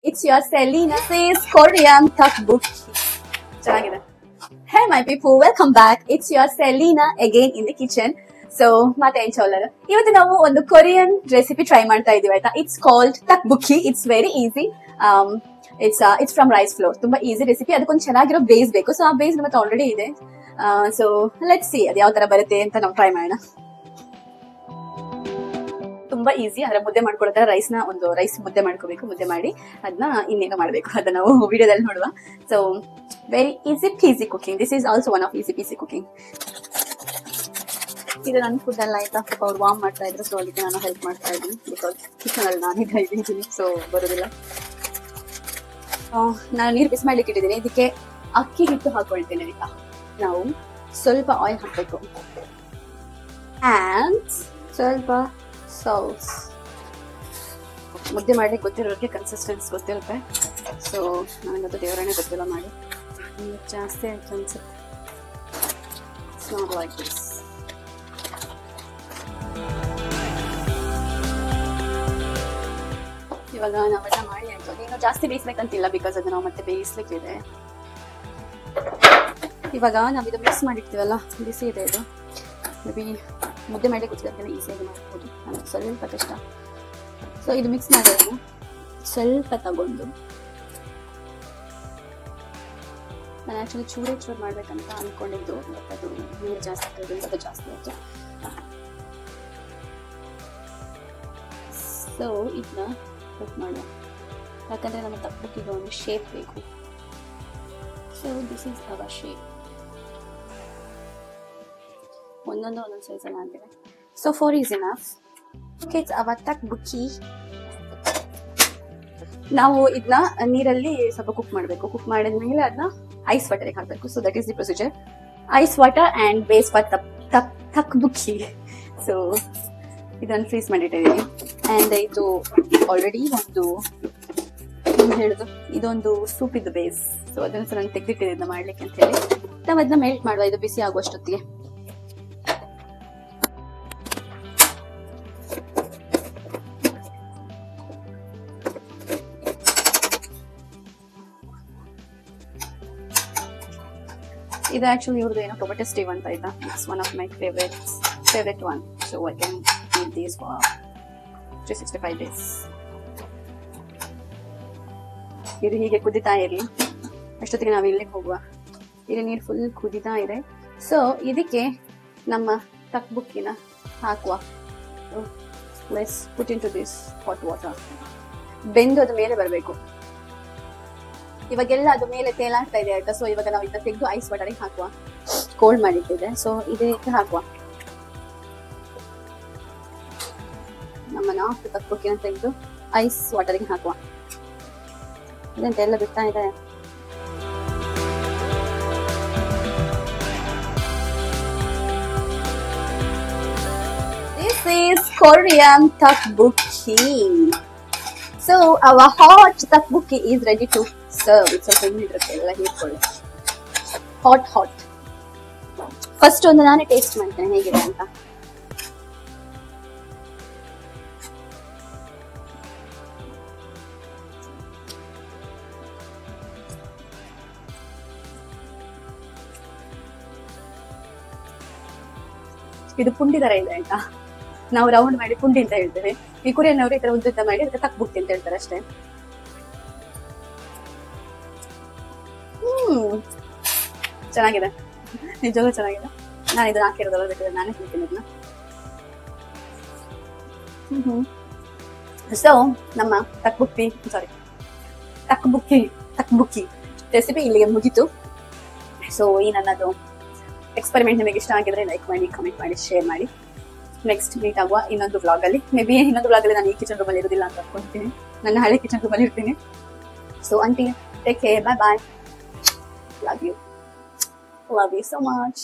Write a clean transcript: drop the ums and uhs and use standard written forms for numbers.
It's your Selena says Korean Cookbook. ಚೆನ್ನಾಗಿದೆ. Hey my people, welcome back. It's your Selena again in the kitchen. So ಮತ್ತೆ ಏನ್ ಚೋಲರು ಇವತ್ತು ನಾವು ಒಂದು Korean recipe try ಮಾಡ್ತಾ ಇದೀವಿ ಆಯ್ತಾ. ಇಟ್ಸ್ ಕಾಲ್ಡ್ ತಕ್ಬುಕ್ಕಿ. It's very easy. It's from rice flour. ತುಂಬಾ ಈಸಿ ರೆಸಿಪಿ. ಅದಕ್ಕೊಂದು ಚೆನ್ನಾಗಿರೋ ಬೇಸ್ ಬೇಕು. ಸೊ ಆ ಬೇಸ್ ನಮ್ಮ ಹತ್ರ ಆಲ್ರೆಡಿ ಇದೆ. ಸೊ ಲೆಟ್ಸ್ ಸಿ ಅದು ಯಾವ ತರ ಬರುತ್ತೆ ಅಂತ ನಾವು ಟ್ರೈ ಮಾಡೋಣ. ತುಂಬಾ ಈಸಿ. ಅಂದ್ರೆ ಮುದ್ದೆ ಮಾಡ್ಕೊಳ್ತಾರೆ. ರೈಸ್ ಮುದ್ದೆ ಮಾಡ್ಕೋಬೇಕು. ಮುದ್ದೆ ಮಾಡಿ ಅದನ್ನ ಇನ್ನೇನೋ ಮಾಡ್ಬೇಕು. ಅದನ್ನ ನಾವು ವಿಡಿಯೋದಲ್ಲಿ ನೋಡುವ. So very easy peasy cooking. This is also one of easy peasy cooking. ಇದು ನನ್ನ ಫುಡ್ ಎಲ್ಲ ಆಯ್ತಾ. ಸ್ವಲ್ಪ ಅವ್ರು ವಾರ್ಮ್ ಮಾಡ್ತಾ ಇದ್ರು. ಸೊ ಅದಕ್ಕೆ ನಾನು ಹೆಲ್ಪ್ ಮಾಡ್ತಾ ಇದ್ದೀನಿ. ಬಿಕಾಸ್ ಕಿಚನ್ ಅಲ್ಲಿ ನಾನು ಇದ್ದೀನಿ. ಸೊ ಬರೋದಿಲ್ಲ. ನಾನು ನೀರು ಬಿಸಿ ಮಾಡ್ಲಿಕ್ಕೆ ಇಟ್ಟಿದ್ದೀನಿ. ಇದಕ್ಕೆ ಅಕ್ಕಿ ಹಿಟ್ಟು ಹಾಕೊಳ್ತೇನೆ ಆಯ್ತಾ. ನಾವು ಸ್ವಲ್ಪ ಆಯಿಲ್ ಹಾಕ್ಬೇಕು ಆ್ಯಂಡ್ ಸ್ವಲ್ಪ ಸಾಲ್ಸ್. ಮುದ್ದೆ ಮಾಡ್ಲಿಕ್ಕೆ ಗೊತ್ತಿರೋರಿಗೆ ಕನ್ಸಿಸ್ಟೆನ್ಸ್ ಗೊತ್ತಿರುತ್ತೆ. ಸೊ ನನಗದು ದೇವರನ್ನೇ ಗೊತ್ತಿಲ್ಲ ಮಾಡಿ ಜಾಸ್ತಿ ಆಯ್ತು ಅನ್ಸುತ್ತೆ. It's not like this. ಇವಾಗ ನಾವೆಲ್ಲ ಮಾಡಿ ಆಯ್ತು. ಅದೇನು ಜಾಸ್ತಿ ಬೇಯಿಸ್ಬೇಕಂತಿಲ್ಲ ಬಿಕಾಸ್ ಅದು ನಾವು ಮತ್ತೆ ಬೇಯಿಸ್ಲಿಕ್ಕಿದೆ. ಇವಾಗ ನಾವಿದು ಮಿಕ್ಸ್ ಮಾಡಿರ್ತೀವಲ್ಲ, ಬಿಸಿ ಇದೆ ಇದು. ಮೇ ಬಿ ಮುದ್ದೆ ಮಾಡಲಿಕ್ಕೆ ಗೊತ್ತಿಲ್ಲ, ಈಸಿಯಾಗಿ ಮಾಡ್ಬೋದು. ನನಗೆ ಸ್ವಲ್ಪ ಕಷ್ಟ. ಸೊ ಇದು ಮಿಕ್ಸ್ ಮಾಡೋದು ಸ್ವಲ್ಪ ತಗೊಂಡು ನಾನು ಆ್ಯಕ್ಚುಲಿ ಚೂರು ಮಾಡ್ಬೇಕಂತ ಅಂದ್ಕೊಂಡಿದ್ದು. ಬಟ್ ಅದು ನೀರು ಜಾಸ್ತಿ ಹಾಕೋದ್ರಿಂದ ಅದು ಜಾಸ್ತಿ ಆಯಿತು. ಸೊ ಇದನ್ನ ಕಟ್ ಮಾಡುವ. ಯಾಕಂದರೆ ನಮ್ಮ ತಪ್ಪಕ್ಕಿಗೆ ಒಂದು ಶೇಪ್ ಬೇಕು. So this is our shape. ಒಂದೊಂದು ಸೈಜಲ್ಲಿ ಆಗಿದೆ. So 4 is enough. Okay, it's our tteokbokki. ನಾವು ಇದನ್ನ ನೀರಲ್ಲಿ ಸ್ವಲ್ಪ ಕುಕ್ ಮಾಡಬೇಕು. ಕುಕ್ ಮಾಡಿದ್ಮೇಲೆ ಅದನ್ನ ಐಸ್ ವಾಟರ್ಗೆ ಹಾಕಬೇಕು. So that is the procedure. Ice water and base for tteokbokki. So ಇದನ್ನು ಫ್ರೀಸ್ ಮಾಡಿಟ್ಟಿದ್ದೀನಿ. ಆ್ಯಂಡ್ ಇದು ಆಲ್ರೆಡಿ ಒಂದು ಏನು ಹೇಳೋದು, ಇದೊಂದು ಸೂಪ್ ಇದು ಬೇಸ್. ಸೊ ಅದನ್ನು ಸಹ ನಾನು ತೆಗೆದಿಟ್ಟಿದ್ದೆ ಮಾಡ್ಲಿಕ್ಕೆ ಅಂತ ಹೇಳಿ. ನಾವು ಅದನ್ನ ಮೆಲ್ಟ್ ಮಾಡುವ. ಇದು ಬಿಸಿ ಆಗುವಷ್ಟೊತ್ತಿಗೆ ಇದು ಆಕ್ಚುಲಿ ಇವ್ರದ್ದು ಏನೋ ಟೊಮೆಟೊ ಸ್ಟೀವ್ ಅಂತ ಆಯ್ತಾ. It's one of my favourite one. So I can heat these for 365 days. ಇದು ಹೀಗೆ ಕುದಿತಾ ಇರಲಿ. ಅಷ್ಟೊತ್ತಿಗೆ ನಾವು ಇಲ್ಲಿಗೆ ಹೋಗುವ. ಇಲ್ಲಿ ನೀರು ಫುಲ್ ಕುದಿತಾ ಇದೆ. ಸೊ ಇದಕ್ಕೆ ನಮ್ಮ ತಕ್ಬುಕ್ಕಿನ ಹಾಕುವ. Let's put into this hot water. ಬೆಂದು ಅದು ಮೇಲೆ ಬರಬೇಕು. ಇವಾಗೆಲ್ಲ ಅದು ಮೇಲೆ ತೇಲಾಡ್ತಾ ಇದೆ ಆಯ್ತಾ. ಸೊ ಇವಾಗ ನಾವು ಇದನ್ನ ತೆಗೆದು ಐಸ್ ವಾಟರ್ಗೆ ಹಾಕುವ. ಕೋಲ್ಡ್ ಮಾಡಿಟ್ಟಿದೆ. ಸೊ ಇದಕ್ಕೆ ಹಾಕುವ. ನಮ್ಮ ನಾಲ್ಕು ತಕ್ಬುಕ್ಕಿನ ತೆಗೆದು ಐಸ್ ವಾಟರ್ಗೆ ಹಾಕುವ. ಇದಂತೆ ಎಲ್ಲ ಬಿಡ್ತಾ ಇದೆ. This is Korean tteokbokki. So our hot tteokbokki is ready to serve. ಸ್ವಲ್ಪ ಇನ್ನಿದ್ರಕ್ಕೆ ಎಲ್ಲ ಹೀರ್ಕೊಳ್ಳಿ. ಹಾಟ್. ಫಸ್ಟ್ ಒಂದು ನಾನೇ ಟೇಸ್ಟ್ ಮಾಡ್ತೇನೆ ಹೇಗಿದೆ ಅಂತ. ಇದು ಪುಂಡಿ ತರ ಇದೆ ಆಯ್ತಾ. ನಾವು ರೌಂಡ್ ಮಾಡಿ ಪುಂಡಿ ಅಂತ ಹೇಳ್ತೇವೆ. ಈ ಕೊರಿಯನ್ನವರು ಈ ತರ ಉದ್ದುದ್ದ ಮಾಡಿ ಅದಕ್ಕೆ ತಕ್ಬುಕ್ಕಿ ಅಂತ ಹೇಳ್ತಾರೆ ಅಷ್ಟೇ. ಚೆನ್ನಾಗಿದೆ, ನಿಜವಾಗ್ಲೂ ಚೆನ್ನಾಗಿದೆ. ನಾನು ಇದನ್ನ ಹಾಕಿರೋದಲ್ಲ, ಬೇಕಾದ್ರೆ ನಾನೇ ತಿಂತೀನಿ ಇದನ್ನ. ಸೊ ನಮ್ಮ ತಕ್ಬುಕ್ಕಿ ರೆಸಿಪಿ ಇಲ್ಲಿಗೆ ಮುಗೀತು. ಸೊ ಈ ನನ್ನದು ಎಕ್ಸ್ಪೆರಿಮೆಂಟ್ ನಿಮಗೆ ಇಷ್ಟ ಆಗಿದ್ರೆ ಲೈಕ್ ಮಾಡಿ, ಕಮೆಂಟ್ ಮಾಡಿ, ಶೇರ್ ಮಾಡಿ. ನೆಕ್ಸ್ಟ್ ಮೀಟ್ ಆಗುವ ಇನ್ನೊಂದು ವ್ಲಾಗ್ ಅಲ್ಲಿ. ಮೇ ಬಿ ಇನ್ನೊಂದು ವ್ಲಾಗ್ ಅಲ್ಲಿ ನಾನು ಈ ಕಿಚನ್ ರೂಮ್ ಅಲ್ಲಿ ಇರೋದಿಲ್ಲ ಅಂತ ಅನ್ಕೊಂತೀನಿ. ನನ್ನ ಹಳೆ ಕಿಚನ್ ರೂಮ್ ಅಲ್ಲಿ ಇರ್ತೀನಿ. So until take care, bye bye. Love you so much.